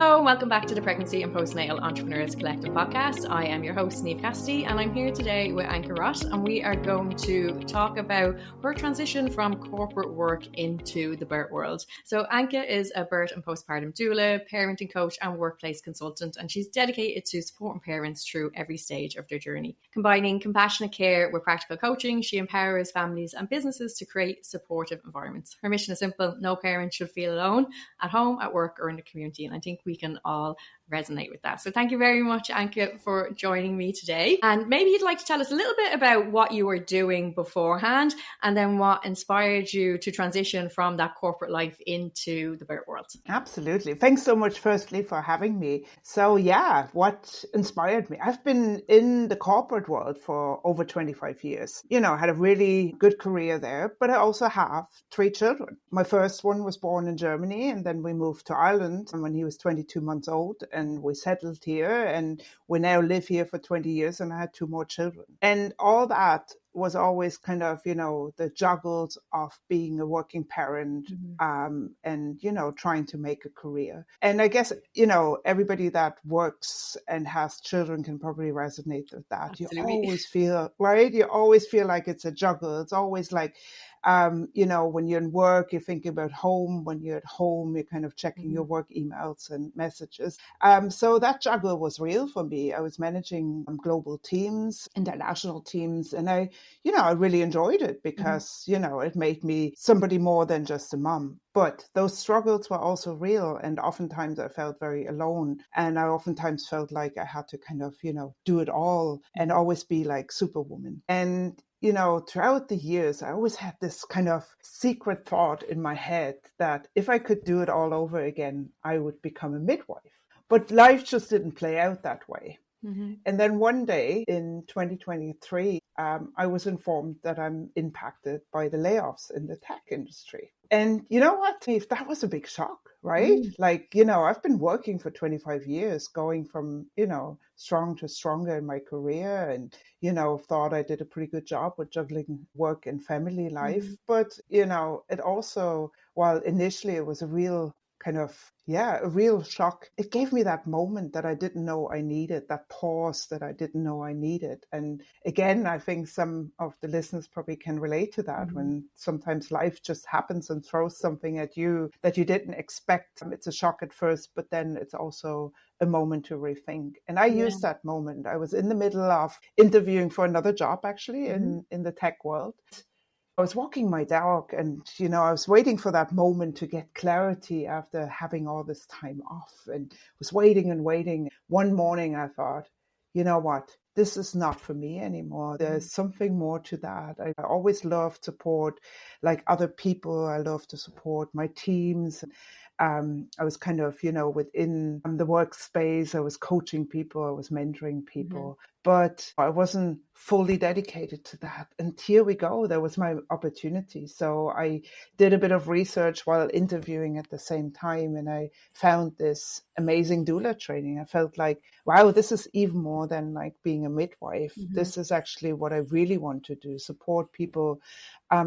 Hello and welcome back to the Pregnancy and Postnatal Entrepreneurs Collective podcast. I am your host, Niamh Cassidy, and I'm here today with Anke Roth, and we are going to talk about her transition from corporate work into the birth world. So Anke is a birth and postpartum doula, parenting coach and workplace consultant, and she's dedicated to supporting parents through every stage of their journey. Combining compassionate care with practical coaching, she empowers families and businesses to create supportive environments. Her mission is simple: no parent should feel alone at home, at work or in the community, and I think we can all resonate with that. So thank you very much, Anke, for joining me today. And maybe you'd like to tell us a little bit about what you were doing beforehand and then what inspired you to transition from that corporate life into the birth world. Absolutely. Thanks so much, firstly, for having me. So yeah, what inspired me? I've been in the corporate world for over 25 years. You know, I had a really good career there, but I also have 3 children. My first one was born in Germany, and then we moved to Ireland when he was 22 months old, and we settled here, and we now live here for 20 years, and I had 2 more children. And all that was always kind of, you know, the juggles of being a working parent, and, you know, trying to make a career. And I guess, you know, everybody that works and has children can probably resonate with that. Absolutely. You always feel, right? You always feel like it's a juggle. It's always like, you know, when you're in work, you're thinking about home. When you're at home, you're kind of checking your work emails and messages. So that juggle was real for me. I was managing global teams, international teams, and I really enjoyed it because, you know, it made me somebody more than just a mom. But those struggles were also real. And oftentimes I felt very alone. And I oftentimes felt like I had to kind of, you know, do it all and always be like Superwoman. And you know, throughout the years, I always had this kind of secret thought in my head that if I could do it all over again, I would become a midwife. But life just didn't play out that way. And then one day in 2023, I was informed that I'm impacted by the layoffs in the tech industry. And you know what, Niamh, that was a big shock, right? Like, you know, I've been working for 25 years, going from, you know, strong to stronger in my career, and, you know, thought I did a pretty good job with juggling work and family life. But, you know, it also, while initially it was a real kind of, a real shock, it gave me that moment that I didn't know I needed, that pause that I didn't know I needed. And again, I think some of the listeners probably can relate to that when sometimes life just happens and throws something at you that you didn't expect. It's a shock at first, but then it's also a moment to rethink. And I used that moment. I was in the middle of interviewing for another job, actually, in the tech world. I was walking my dog and, you know, I was waiting for that moment to get clarity after having all this time off, and was waiting and waiting. One morning I thought, you know what, this is not for me anymore. There's something more to that. I always loved support, like other people. I love to support my teams. I was kind of, you know, within the workspace, I was coaching people, I was mentoring people, but I wasn't fully dedicated to that. And here we go. There was my opportunity. So I did a bit of research while interviewing at the same time, and I found this amazing doula training. I felt like, wow, this is even more than like being a midwife. This is actually what I really want to do, support people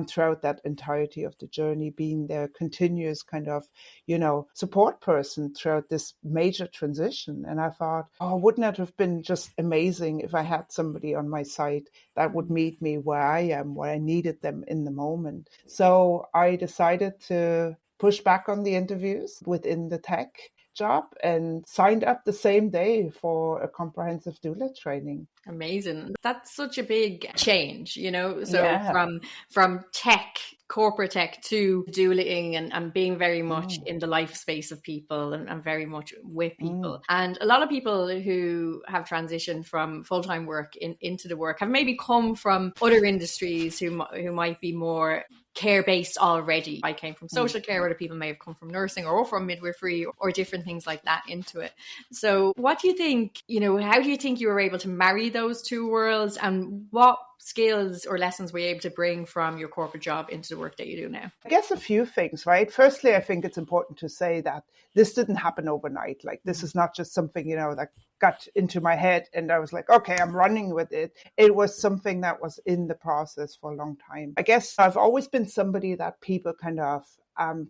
throughout that entirety of the journey, being their continuous kind of, you know, support person throughout this major transition. And I thought, oh, wouldn't it have been just amazing if I had somebody on my side that would meet me where I am, where I needed them in the moment. So I decided to push back on the interviews within the tech job and signed up the same day for a comprehensive doula training. Amazing. That's such a big change, you know, so from tech, corporate tech, to doulaing and being very much in the life space of people and very much with people. And a lot of people who have transitioned from full-time work into the work have maybe come from other industries who might be more care-based already. I came from social care, other people may have come from nursing or from midwifery or different things like that into it. So what do you think, you know, how do you think you were able to marry those two worlds, and what skills or lessons were you able to bring from your corporate job into the work that you do now? I guess a few things, right? Firstly, I think it's important to say that this didn't happen overnight. Like, this is not just something, you know, that got into my head and I was like, okay, I'm running with it. It was something that was in the process for a long time. I guess I've always been somebody that people kind of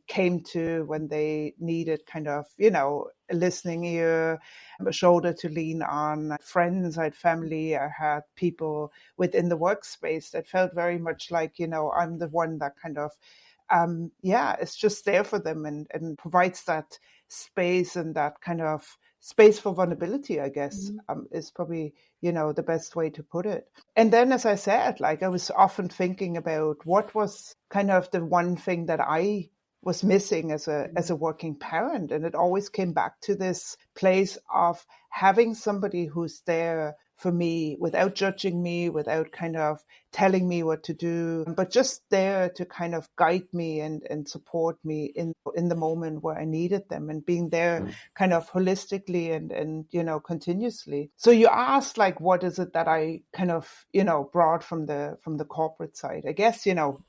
came to when they needed kind of, a listening ear, a shoulder to lean on. Friends, I had family, I had people within the workspace that felt very much like, I'm the one that kind of, it's just there for them and provides that space and that kind of space for vulnerability, I guess, is probably, the best way to put it. And then, as I said, like I was often thinking about what was kind of the one thing that I was missing as a working parent. And it always came back to this place of having somebody who's there for me without judging me, without kind of telling me what to do, but just there to kind of guide me and support me in the moment where I needed them, and being there kind of holistically and continuously. So you asked, like, what is it that I kind of, brought from the corporate side? I guess,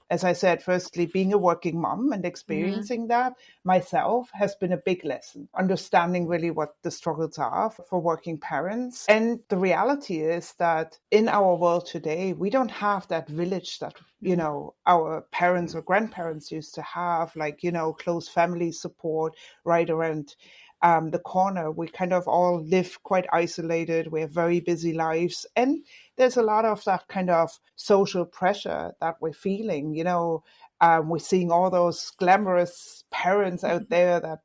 as I said, firstly, being a working mom and experiencing that myself has been a big lesson, understanding really what the struggles are for working parents. And the reality is that in our world today, we don't have that village that, our parents or grandparents used to have, like, close family support right around the corner. We kind of all live quite isolated. We have very busy lives. And there's a lot of that kind of social pressure that we're feeling, we're seeing all those glamorous parents out there that,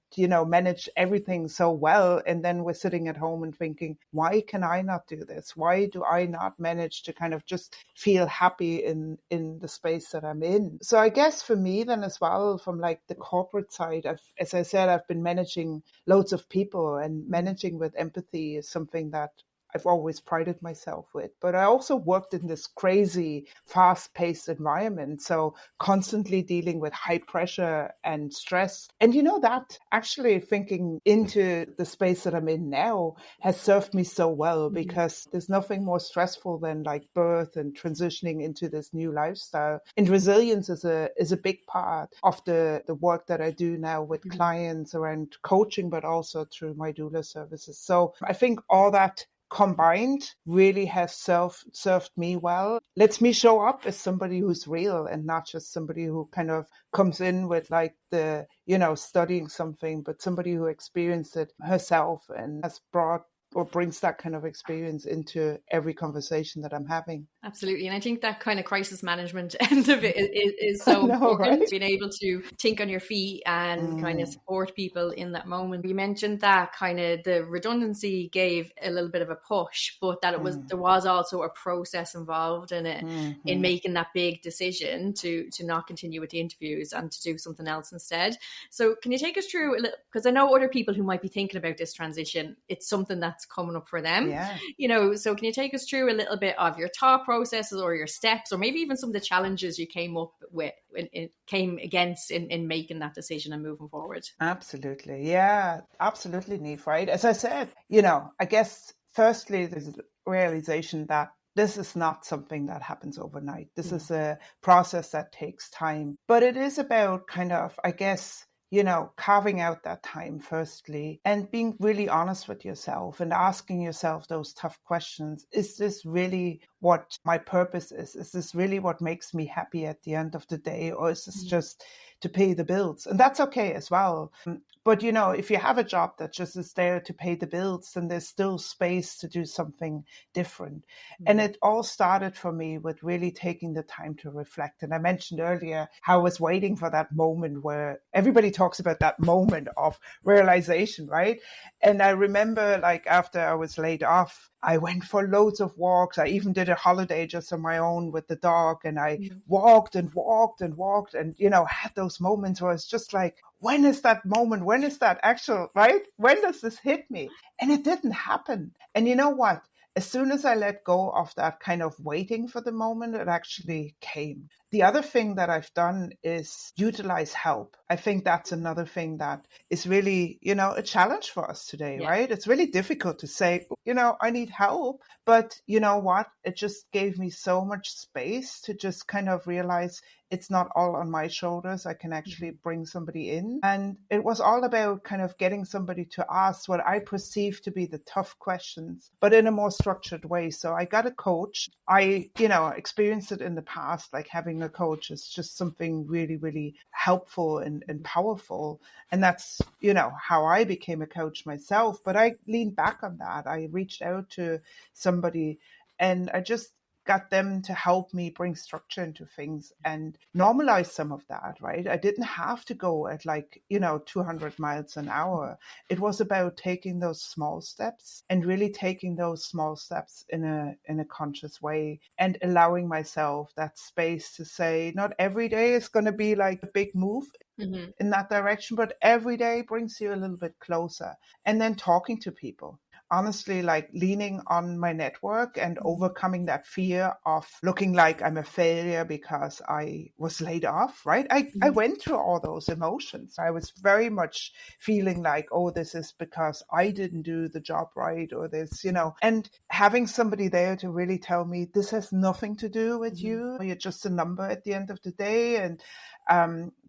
manage everything so well. And then we're sitting at home and thinking, why can I not do this? Why do I not manage to kind of just feel happy in the space that I'm in? So I guess for me then as well, from like the corporate side, as I said, I've been managing loads of people, and managing with empathy is something that I've always prided myself with. But I also worked in this crazy, fast-paced environment. So constantly dealing with high pressure and stress. And that actually thinking into the space that I'm in now has served me so well, because there's nothing more stressful than like birth and transitioning into this new lifestyle. And resilience is a big part of the work that I do now with clients around coaching, but also through my doula services. So I think all that combined really has served me well. Lets me show up as somebody who's real and not just somebody who kind of comes in with like the, studying something, but somebody who experienced it herself and has brought or brings that kind of experience into every conversation that I'm having. Absolutely. And I think that kind of crisis management end of it is so important, right? Being able to think on your feet and kind of support people in that moment. You mentioned that kind of the redundancy gave a little bit of a push, but that there was also a process involved in it, in making that big decision to not continue with the interviews and to do something else instead. So can you take us through a little, because I know other people who might be thinking about this transition, it's something that's coming up for them. So can you take us through a little bit of your thought processes or your steps, or maybe even some of the challenges you came up with, came against in making that decision and moving forward? Absolutely. Yeah, absolutely, Neve, right? As I said, I guess firstly, there's a realization that this is not something that happens overnight. This is a process that takes time, but it is about kind of, I guess, carving out that time firstly, and being really honest with yourself and asking yourself those tough questions. Is this really what my purpose is? Is this really what makes me happy at the end of the day? Or is this just to pay the bills? And that's okay as well. But, if you have a job that just is there to pay the bills, then there's still space to do something different. And it all started for me with really taking the time to reflect. And I mentioned earlier how I was waiting for that moment where everybody talks about that moment of realization, right? And I remember, like, after I was laid off, I went for loads of walks. I even did a holiday just on my own with the dog, and I walked and walked and walked and, had those moments where it's just like, when is that moment? When is that actual, right? When does this hit me? And it didn't happen. And you know what? As soon as I let go of that kind of waiting for the moment, it actually came. The other thing that I've done is utilize help. I think that's another thing that is really, a challenge for us today, right? It's really difficult to say, I need help. But you know what? It just gave me so much space to just kind of realize it's not all on my shoulders. I can actually bring somebody in. And it was all about kind of getting somebody to ask what I perceive to be the tough questions, but in a more structured way. So I got a coach. I, experienced it in the past, like having being a coach is just something really, really helpful and powerful. And that's, how I became a coach myself. But I leaned back on that. I reached out to somebody and I just got them to help me bring structure into things and normalize some of that, right? I didn't have to go at 200 miles an hour. It was about taking those small steps and really taking those small steps in a conscious way and allowing myself that space to say, not every day is going to be like a big move in that direction, but every day brings you a little bit closer. And then talking to people. Honestly, like leaning on my network and overcoming that fear of looking like I'm a failure because I was laid off, right? I went through all those emotions. I was very much feeling like, oh, this is because I didn't do the job right, or this, and having somebody there to really tell me this has nothing to do with you. You're just a number at the end of the day, and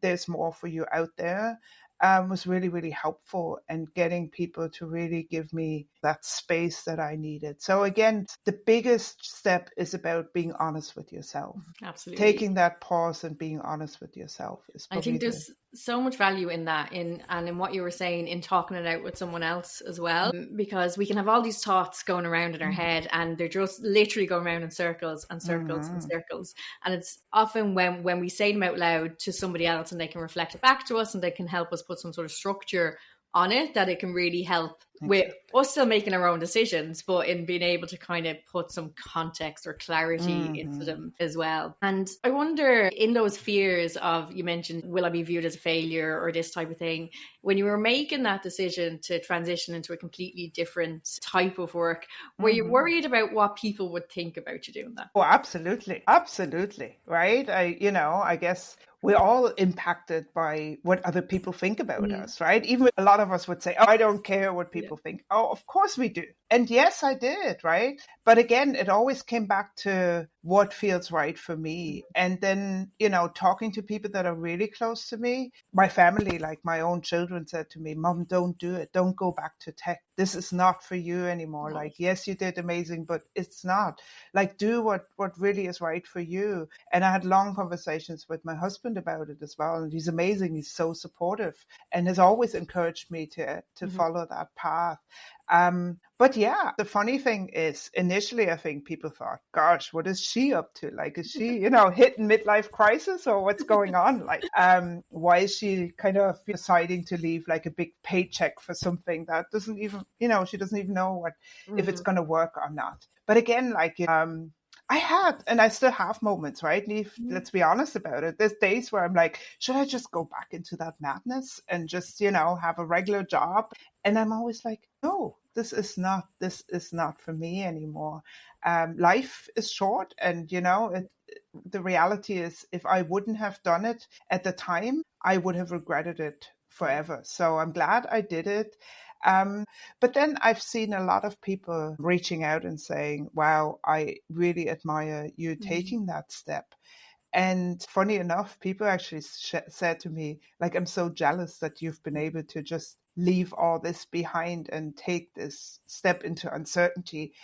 there's more for you out there. Was really, really helpful, and getting people to really give me that space that I needed. So again, the biggest step is about being honest with yourself. Absolutely. Taking that pause and being honest with yourself is probably I think there's so much value in that, in what you were saying, in talking it out with someone else as well, because we can have all these thoughts going around in our head and they're just literally going around in circles and circles and circles. And it's often when we say them out loud to somebody else and they can reflect it back to us and they can help us put some sort of structure on it, that it can really help with us still making our own decisions, but in being able to kind of put some context or clarity into them as well. And I wonder, in those fears of, you mentioned, will I be viewed as a failure or this type of thing, when you were making that decision to transition into a completely different type of work, were you worried about what people would think about you doing that? Oh, absolutely. Absolutely. Right. I guess we're all impacted by what other people think about us, right? Even a lot of us would say, oh, I don't care what people think. Oh, of course we do. And yes, I did, right? But again, it always came back to what feels right for me. And then, talking to people that are really close to me, my family, like my own children, said to me, Mom, don't do it. Don't go back to tech. This is not for you anymore. Like, yes, you did amazing, but it's not. Like, do what really is right for you. And I had long conversations with my husband about it as well. And he's amazing. He's so supportive and has always encouraged me to follow that path. But yeah, the funny thing is, initially, I think people thought, gosh, what is she up to? Like, is she, hitting midlife crisis, or what's going on? Like, why is she kind of deciding to leave like a big paycheck for something that doesn't even, she doesn't even know if it's going to work or not. But again, I had, and I still have moments, right, Neve? Let's be honest about it. There's days where I'm like, should I just go back into that madness and just, have a regular job? And I'm always like, no, this is not for me anymore. Life is short, and, the reality is, if I wouldn't have done it at the time, I would have regretted it forever. So I'm glad I did it. But then I've seen a lot of people reaching out and saying, wow, I really admire you taking that step. And funny enough, people actually said to me, like, I'm so jealous that you've been able to just leave all this behind and take this step into uncertainty.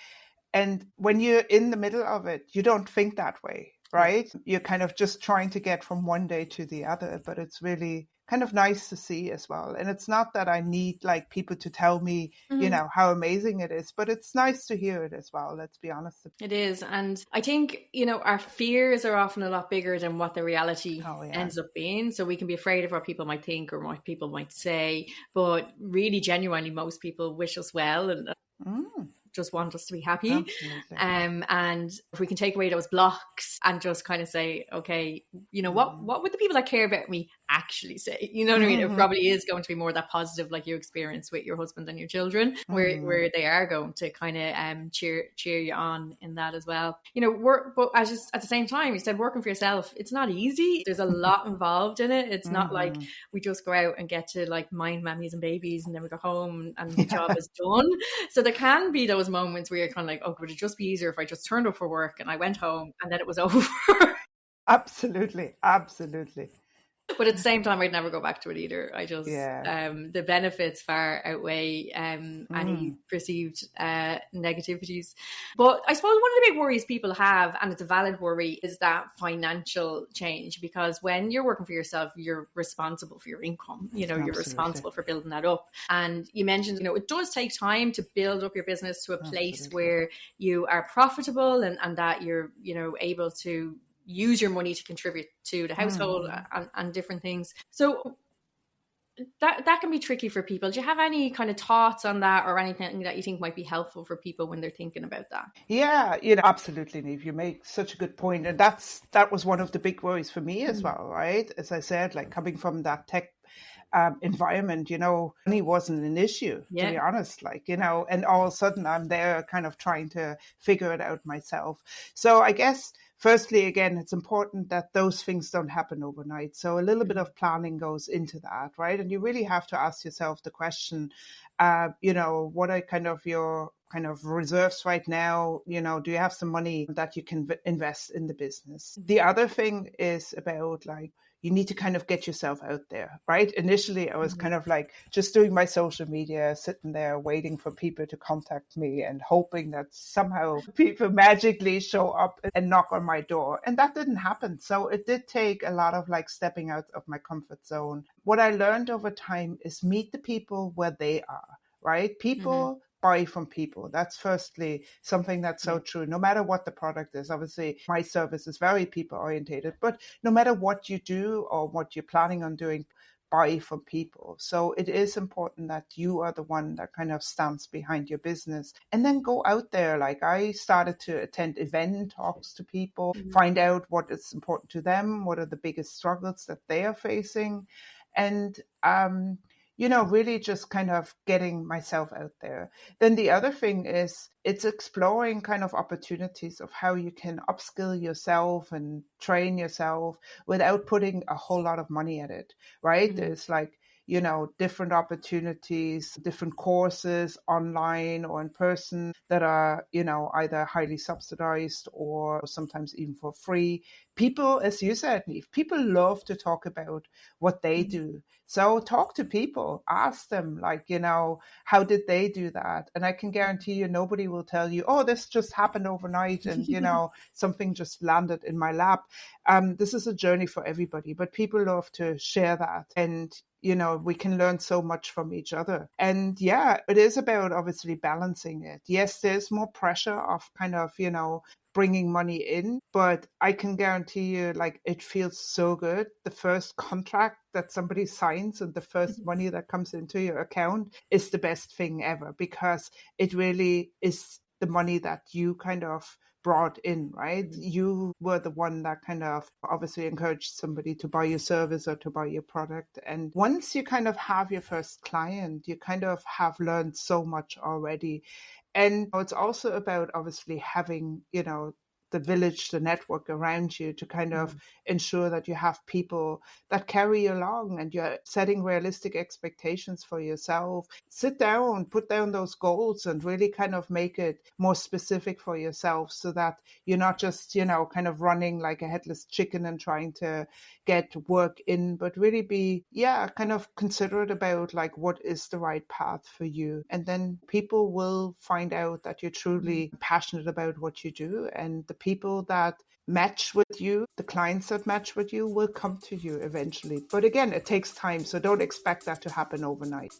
And when you're in the middle of it, you don't think that way, right? You're kind of just trying to get from one day to the other, but it's really kind of nice to see as well. And it's not that I need like people to tell me, how amazing it is, but it's nice to hear it as well. Let's be honest. It is. And I think, our fears are often a lot bigger than what the reality ends up being. So we can be afraid of what people might think or what people might say, but really genuinely, most people wish us well and just want us to be happy. And if we can take away those blocks and just kind of say, okay, what would the people that care about me actually say? You know what I mean? It probably is going to be more that positive, like you experienced with your husband and your children, where they are going to kind of cheer you on in that as well. But at the same time, you said working for yourself, it's not easy. There's a lot involved in it. It's not like we just go out and get to like mind mammies and babies and then we go home and the job is done. So there can be those moments where you're kind of like, oh, would it just be easier if I just turned up for work and I went home and then it was over? Absolutely. But at the same time, I'd never go back to it either. I just, Yeah. the benefits far outweigh any perceived negativities. But I suppose one of the big worries people have, and it's a valid worry, is that financial change. Because when you're working for yourself, you're responsible for your income. You know, you're responsible for building that up. And you mentioned, you know, it does take time to build up your business to a place where you are profitable and that you're, you know, able to use your money to contribute to the household and different things. So that can be tricky for people. Do you have any kind of thoughts on that, or anything that you think might be helpful for people when they're thinking about that? Yeah, you know, absolutely, Neve. You make such a good point. And that was one of the big worries for me as well, right? As I said, like coming from that tech environment, you know, money wasn't an issue, to be honest, like, you know, and all of a sudden I'm there kind of trying to figure it out myself. So I guess, firstly, again, it's important that those things don't happen overnight. So a little bit of planning goes into that, right? And you really have to ask yourself the question, you know, what are kind of your kind of reserves right now? You know, do you have some money that you can invest in the business? The other thing is about like, you need to kind of get yourself out there, right? Initially, I was kind of like just doing my social media, sitting there waiting for people to contact me and hoping that somehow people magically show up and knock on my door. And that didn't happen. So it did take a lot of like stepping out of my comfort zone. What I learned over time is meet the people where they are, right? People buy from people. That's firstly something that's so true. No matter what the product is, obviously my service is very people orientated, but no matter what you do or what you're planning on doing, buy from people. So it is important that you are the one that kind of stands behind your business, and then go out there. Like I started to attend event talks to people, find out what is important to them, what are the biggest struggles that they are facing, and you know, really just kind of getting myself out there. Then the other thing is it's exploring kind of opportunities of how you can upskill yourself and train yourself without putting a whole lot of money at it, right? There's like, you know, different opportunities, different courses online or in person that are, you know, either highly subsidized or sometimes even for free. People, as you said, Neve, people love to talk about what they do. So talk to people, ask them, like, you know, how did they do that? And I can guarantee you, nobody will tell you, oh, this just happened overnight and, you know, something just landed in my lap. This is a journey for everybody, but people love to share that. And, you know, we can learn so much from each other. And yeah, it is about obviously balancing it. Yes, there's more pressure of kind of, you know, bringing money in, but I can guarantee you, like, it feels so good. The first contract that somebody signs and the first money that comes into your account is the best thing ever, because it really is the money that you kind of brought in, right? You were the one that kind of obviously encouraged somebody to buy your service or to buy your product. And once you kind of have your first client, you kind of have learned so much already. And it's also about obviously having, you know, the village, the network around you to kind of ensure that you have people that carry you along and you're setting realistic expectations for yourself. Sit down, put down those goals and really kind of make it more specific for yourself so that you're not just, you know, kind of running like a headless chicken and trying to get work in, but really be, kind of considerate about like what is the right path for you. And then people will find out that you're truly passionate about what you do, and the people that match with you, the clients that match with you will come to you eventually. But again, it takes time, so don't expect that to happen overnight.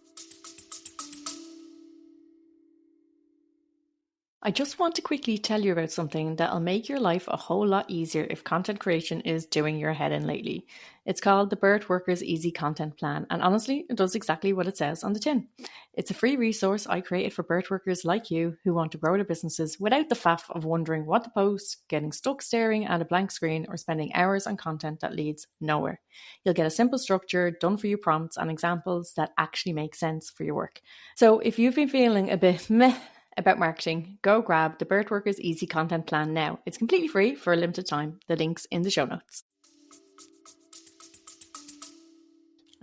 I just want to quickly tell you about something that'll make your life a whole lot easier if content creation is doing your head in lately. It's called the Birthworkers Easy Content Plan, and honestly, it does exactly what it says on the tin. It's a free resource I created for birthworkers like you who want to grow their businesses without the faff of wondering what to post, getting stuck staring at a blank screen, or spending hours on content that leads nowhere. You'll get a simple structure, done for you prompts, and examples that actually make sense for your work. So if you've been feeling a bit meh about marketing, go grab the Birthworkers Easy Content Plan now. It's completely free for a limited time. The link's in the show notes.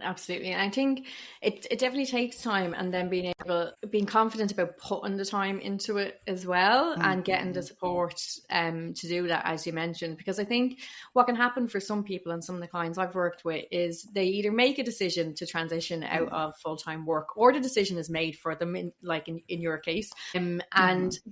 Absolutely. And I think it definitely takes time, and then being confident about putting the time into it as well, and getting the support to do that, as you mentioned. Because I think what can happen for some people and some of the clients I've worked with is they either make a decision to transition out of full-time work, or the decision is made for them, in your case. And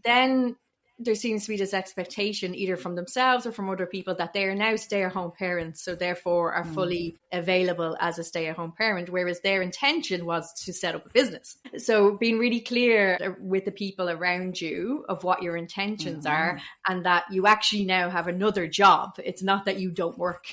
then there seems to be this expectation either from themselves or from other people that they are now stay-at-home parents, so therefore are fully available as a stay-at-home parent, whereas their intention was to set up a business. So being really clear with the people around you of what your intentions are, and that you actually now have another job. It's not that you don't work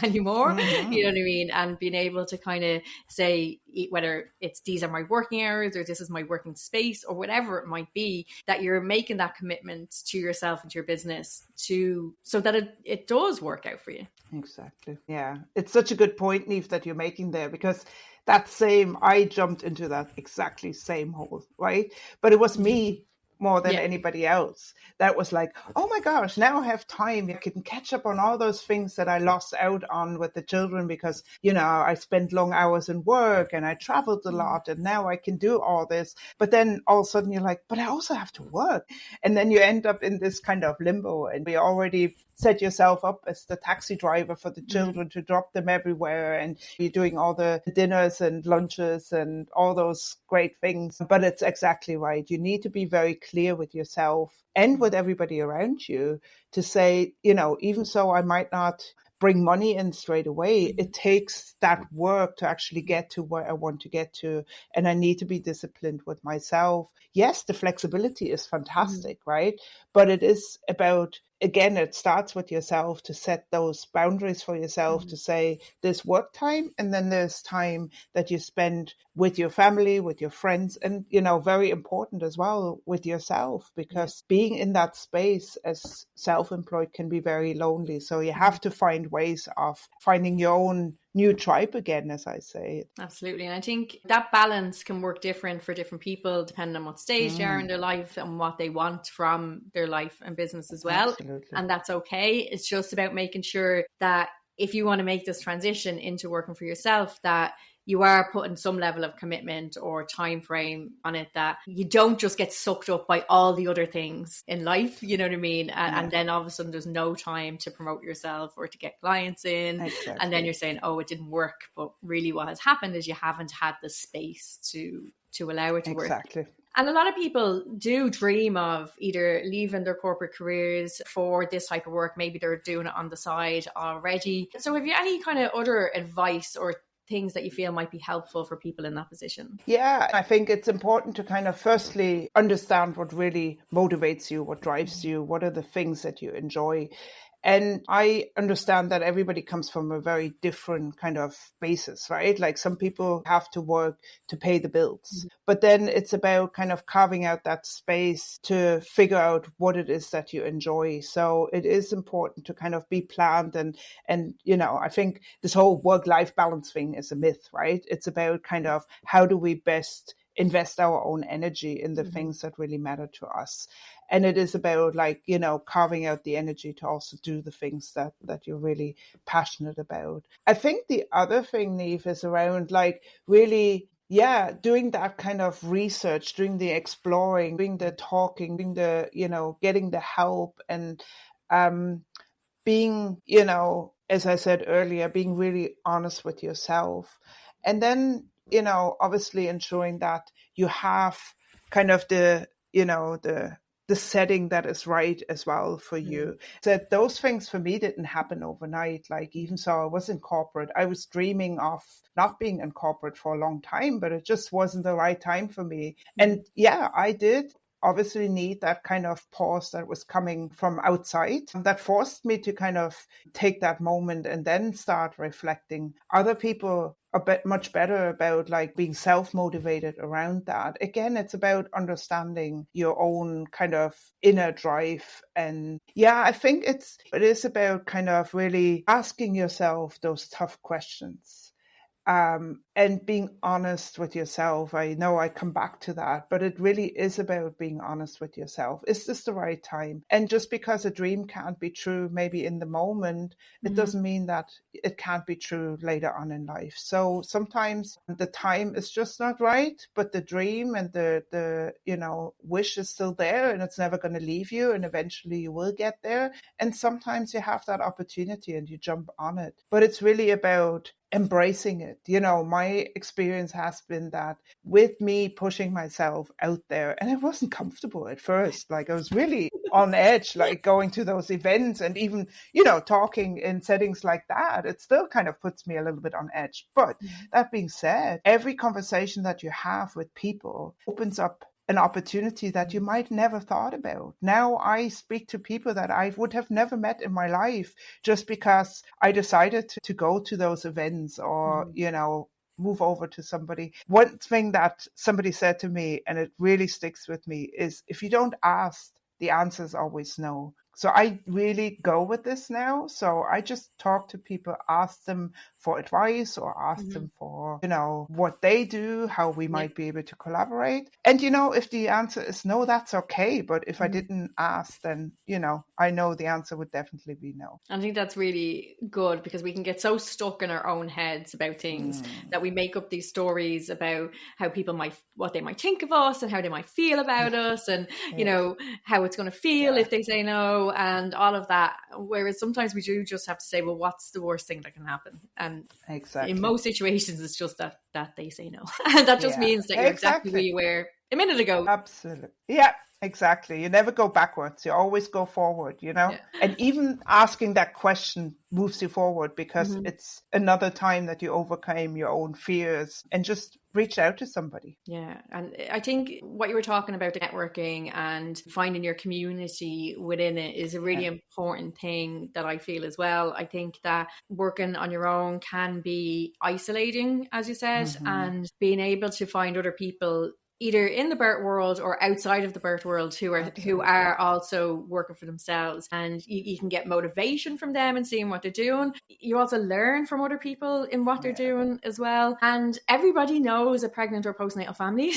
anymore, you know what I mean? And being able to kind of say, whether it's these are my working hours or this is my working space or whatever it might be, that you're making that commitment to yourself and to your business so that it does work out for you. Exactly. Yeah. It's such a good point, Neve, that you're making there, because I jumped into that exactly same hole, right? But it was me more than anybody else that was like, oh my gosh, now I have time. I can catch up on all those things that I lost out on with the children because, I spent long hours in work and I traveled a lot, and now I can do all this. But then all of a sudden you're like, but I also have to work. And then you end up in this kind of limbo, and we already set yourself up as the taxi driver for the children to drop them everywhere, and you're doing all the dinners and lunches and all those great things. But it's exactly right. You need to be very clear with yourself and with everybody around you to say, even so I might not bring money in straight away, it takes that work to actually get to where I want to get to, and I need to be disciplined with myself. Yes, the flexibility is fantastic, right? But it is about, again, it starts with yourself to set those boundaries for yourself, to say there's work time and then there's time that you spend with your family, with your friends, and, very important as well, with yourself, because being in that space as self-employed can be very lonely. So you have to find ways of finding your own new tribe again, as I say. Absolutely. And I think that balance can work different for different people, depending on what stage they are in their life and what they want from their life and business as well. Absolutely. And that's okay. It's just about making sure that if you want to make this transition into working for yourself, that you are putting some level of commitment or time frame on it, that you don't just get sucked up by all the other things in life, you know what I mean? And then all of a sudden there's no time to promote yourself or to get clients in. Exactly. And then you're saying, oh, it didn't work. But really what has happened is you haven't had the space to allow it to work. Exactly. And a lot of people do dream of either leaving their corporate careers for this type of work. Maybe they're doing it on the side already. So have you any kind of other advice or things that you feel might be helpful for people in that position? Yeah, I think it's important to kind of firstly understand what really motivates you, what drives you, what are the things that you enjoy. And I understand that everybody comes from a very different kind of basis, right? Like some people have to work to pay the bills, but then it's about kind of carving out that space to figure out what it is that you enjoy. So it is important to kind of be planned and I think this whole work-life balance thing is a myth, right? It's about kind of how do we best invest our own energy in the things that really matter to us. And it is about carving out the energy to also do the things that you're really passionate about. I think the other thing, Neve, is around really, doing that kind of research, doing the exploring, doing the talking, doing the, getting the help, and being, as I said earlier, being really honest with yourself. And then, obviously ensuring that you have kind of the setting that is right as well for you. So those things for me didn't happen overnight. Even so I was in corporate, I was dreaming of not being in corporate for a long time, but it just wasn't the right time for me. And I did obviously need that kind of pause that was coming from outside that forced me to kind of take that moment and then start reflecting. Other people are much better about being self-motivated around that. Again, it's about understanding your own kind of inner drive. And I think it is about kind of really asking yourself those tough questions. And being honest with yourself. I know I come back to that, but it really is about being honest with yourself. Is this the right time? And just because a dream can't be true maybe in the moment, it doesn't mean that it can't be true later on in life. So sometimes the time is just not right, but the dream and the wish is still there, and it's never going to leave you, and eventually you will get there. And sometimes you have that opportunity and you jump on it. But it's really about embracing it. My experience has been that with me pushing myself out there, and it wasn't comfortable at first. Like I was really on edge, like going to those events and even, talking in settings like that, it still kind of puts me a little bit on edge. But that being said, every conversation that you have with people opens up an opportunity that you might never thought about. Now I speak to people that I would have never met in my life just because I decided to go to those events or, move over to somebody. One thing that somebody said to me, and it really sticks with me, is if you don't ask, the answer is always no. So I really go with this now. So I just talk to people, ask them for advice or ask them for, what they do, how we might be able to collaborate. And, if the answer is no, that's okay. But if I didn't ask, then, I know the answer would definitely be no. I think that's really good because we can get so stuck in our own heads about things that we make up these stories about how people what they might think of us and how they might feel about us and, how it's going to feel if they say no and all of that. Whereas sometimes we do just have to say, well, what's the worst thing that can happen? And exactly. In most situations, it's just that they say no. And that just means that you're exactly where you were a minute ago. Absolutely. Yeah, exactly. You never go backwards. You always go forward, And even asking that question moves you forward because it's another time that you overcame your own fears and just reached out to somebody. Yeah. And I think what you were talking about, the networking and finding your community within it is a really important thing that I feel as well. I think that working on your own can be isolating, as you said, and being able to find other people either in the birth world or outside of the birth world who are also working for themselves, and you can get motivation from them and seeing what they're doing. You also learn from other people in what they're doing as well, and everybody knows a pregnant or postnatal family,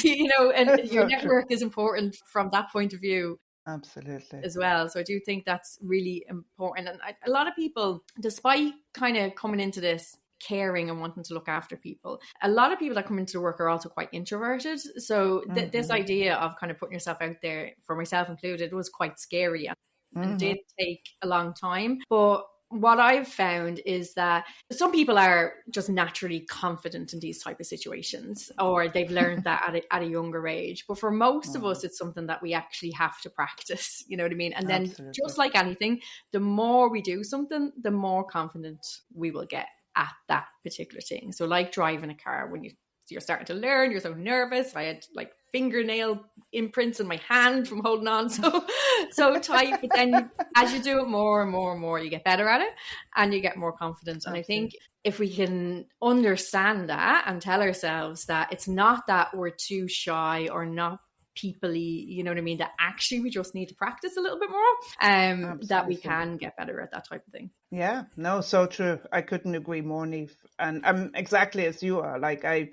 and your network is important from that point of view. Absolutely. As well. So I do think that's really important. And a lot of people, despite kind of coming into this caring and wanting to look after people, a lot of people that come into the work are also quite introverted. So this idea of kind of putting yourself out there, for myself included, was quite scary and did take a long time. But what I've found is that some people are just naturally confident in these type of situations, or they've learned that at a younger age. But for most of us, it's something that we actually have to practice, you know what I mean? And then just like anything, the more we do something, the more confident we will get at that particular thing. So like driving a car, when you're starting to learn, you're so nervous. I had like fingernail imprints in my hand from holding on so tight, but then as you do it more and more and more, you get better at it and you get more confident. And I think if we can understand that and tell ourselves that it's not that we're too shy or not people-y, you know what I mean, that actually we just need to practice a little bit more, that we can get better at that type of thing. Yeah, no, so true. I couldn't agree more, Neve. And I'm exactly as you are. Like I'm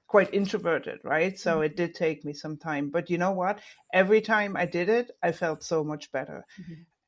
quite introverted, right? So it did take me some time. But you know what? Every time I did it, I felt so much better.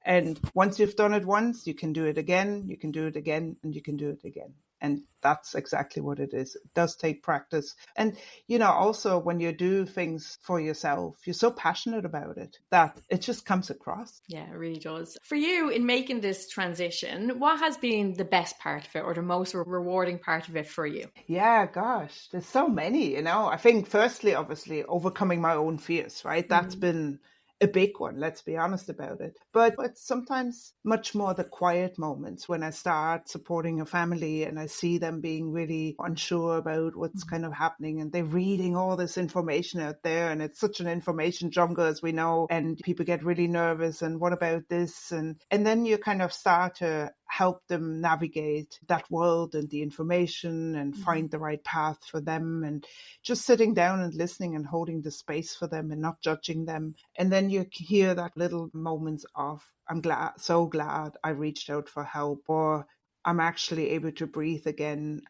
And once you've done it once, you can do it again, you can do it again, and you can do it again. And that's exactly what it is. It does take practice. And, also when you do things for yourself, you're so passionate about it that it just comes across. Yeah, it really does. For you, in making this transition, what has been the best part of it or the most rewarding part of it for you? Yeah, gosh, there's so many, I think firstly, obviously, overcoming my own fears, right? That's been a big one, let's be honest about it. But it's sometimes much more the quiet moments when I start supporting a family and I see them being really unsure about what's kind of happening, and they're reading all this information out there, and it's such an information jungle, as we know, and people get really nervous and what about this? And then you kind of start to help them navigate that world and the information and find the right path for them, and just sitting down and listening and holding the space for them and not judging them. And then you hear that little moments of, I'm so glad I reached out for help, or I'm actually able to breathe again.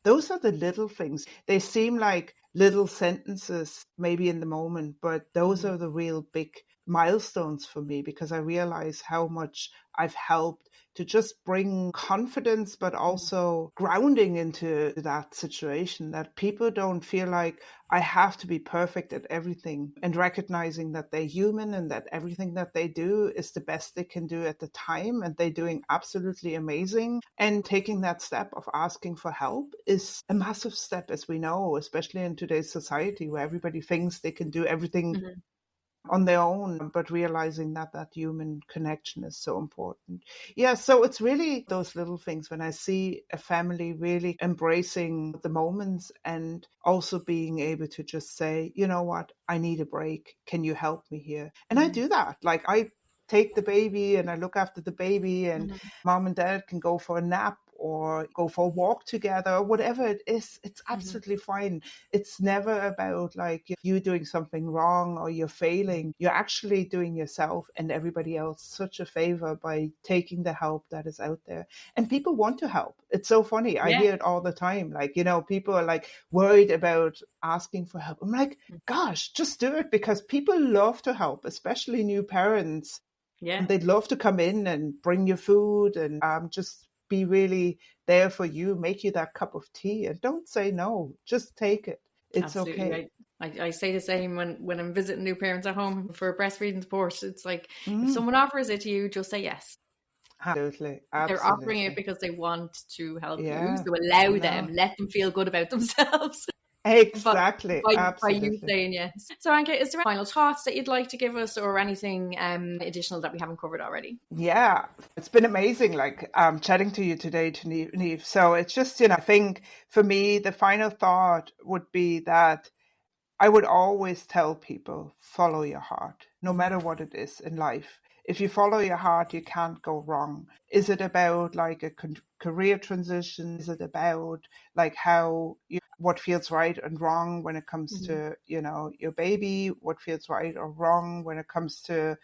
Those are the little things. They seem like little sentences maybe in the moment, but those Mhm. are the real big milestones for me, because I realize how much I've helped to just bring confidence, but Mhm. also grounding into that situation, that people don't feel like I have to be perfect at everything, and recognizing that they're human and that everything that they do is the best they can do at the time, and they're doing absolutely amazing. And taking that step of asking for help is a massive step, as we know, especially in today's society where everybody thinks they can do everything Mhm. on their own, but realizing that that human connection is so important. Yeah, so it's really those little things when I see a family really embracing the moments and also being able to just say, you know what, I need a break. Can you help me here? And I Mhm. do that. Like, I take the baby and I look after the baby, and Mhm. mom and dad can go for a nap or go for a walk together, or whatever it is. It's Mhm. absolutely fine. It's never about like you doing something wrong or you're failing. You're actually doing yourself and everybody else such a favor by taking the help that is out there. And people want to help. It's so funny. I Yeah. hear it all the time. Like, people are like worried about asking for help. I'm like, gosh, just do it, because people love to help, especially new parents. Yeah. And they'd love to come in and bring you food and just be really there for you, make you that cup of tea, and don't say no. Just take it. It's Absolutely. okay. I say the same when I'm visiting new parents at home for breastfeeding support. It's like, if Mm, someone offers it to you, just say yes. absolutely. They're offering it Absolutely. because they want to help you. Yeah. So allow them, No. let them feel good about themselves. But Exactly. by you Absolutely. saying yes. So Anke, is there any final thoughts that you'd like to give us, or anything additional that we haven't covered already? Yeah, it's been amazing, like chatting to you today, to Neve. So it's just, I think for me, the final thought would be that I would always tell people, follow your heart, no Mhm. matter what it is in life. If you follow your heart, you can't go wrong. Is it about like a career transition? Is it about like what feels right and wrong when it comes Mhm. to, your baby? What feels right or wrong when it comes to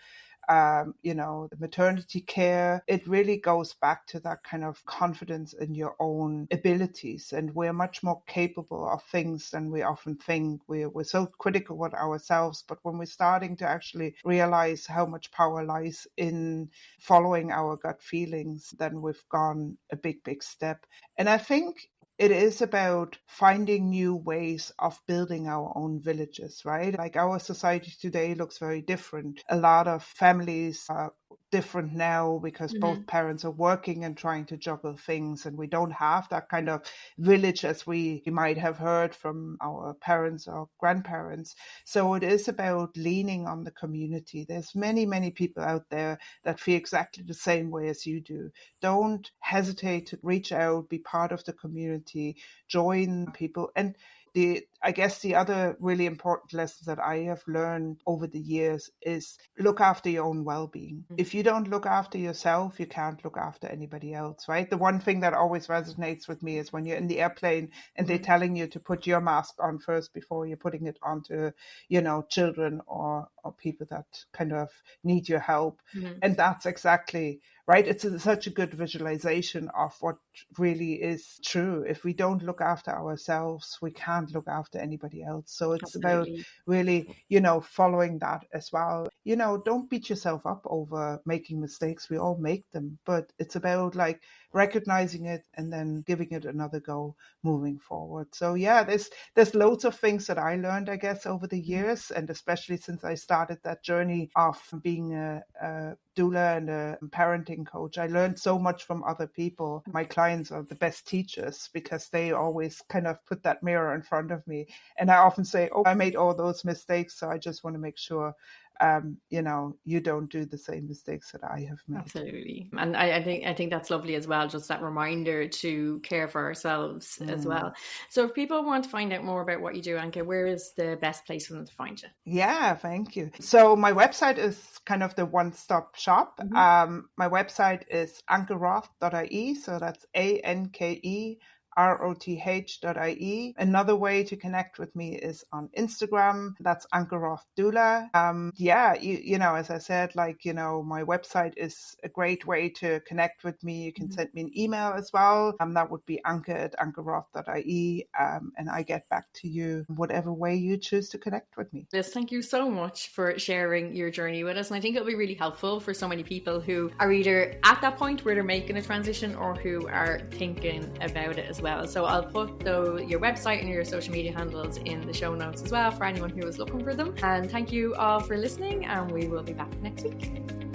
the maternity care? It really goes back to that kind of confidence in your own abilities. And we're much more capable of things than we often think. We're so critical with ourselves, but when we're starting to actually realize how much power lies in following our gut feelings, then we've gone a big, big step. And I think it is about finding new ways of building our own villages, right? Like, our society today looks very different. A lot of families are different now because both Mhm. parents are working and trying to juggle things, and we don't have that kind of village as we might have heard from our parents or grandparents. So it is about leaning on the community. There's many, many people out there that feel exactly the same way as you do. Don't hesitate to reach out, be part of the community, join people. And I guess the other really important lessons that I have learned over the years is look after your own well-being. If you don't look after yourself, you can't look after anybody else, right? The one thing that always resonates with me is when you're in the airplane and they're Mhm. telling you to put your mask on first before you're putting it onto, children or people that kind of need your help. Mhm. And that's exactly right. It's such a good visualization of what really is true. If we don't look after ourselves, we can't look after anybody else. So it's about Absolutely. really, following that as well. Don't beat yourself up over making mistakes. We all make them, but it's about like recognizing it and then giving it another go moving forward. So yeah, there's loads of things that I learned, I guess, over the Mhm. years, and especially since I started that journey of being a doula and a parenting coach. I learned so much from other people. My clients are the best teachers because they always kind of put that mirror in front of me. And I often say, oh, I made all those mistakes, so I just want to make sure, you don't do the same mistakes that I have made. Absolutely. And I think that's lovely as well, just that reminder to care for ourselves as Mm. well. So if people want to find out more about what you do, Anke, where is the best place for them to find you? Yeah, thank you. So my website is kind of the one-stop shop. Mhm. My website is ankeroth.ie. So that's roth.ie. Another way to connect with me is on Instagram. That's Anke Roth Doula. As I said, my website is a great way to connect with me. You can send me an email as well. That would be anke@ankeroth.ie. And I get back to you whatever way you choose to connect with me. Yes, thank you so much for sharing your journey with us. And I think it'll be really helpful for so many people who are either at that point where they're making a transition or who are thinking about it as well. So I'll put your website and your social media handles in the show notes as well for anyone who is looking for them. And thank you all for listening, and we will be back next week.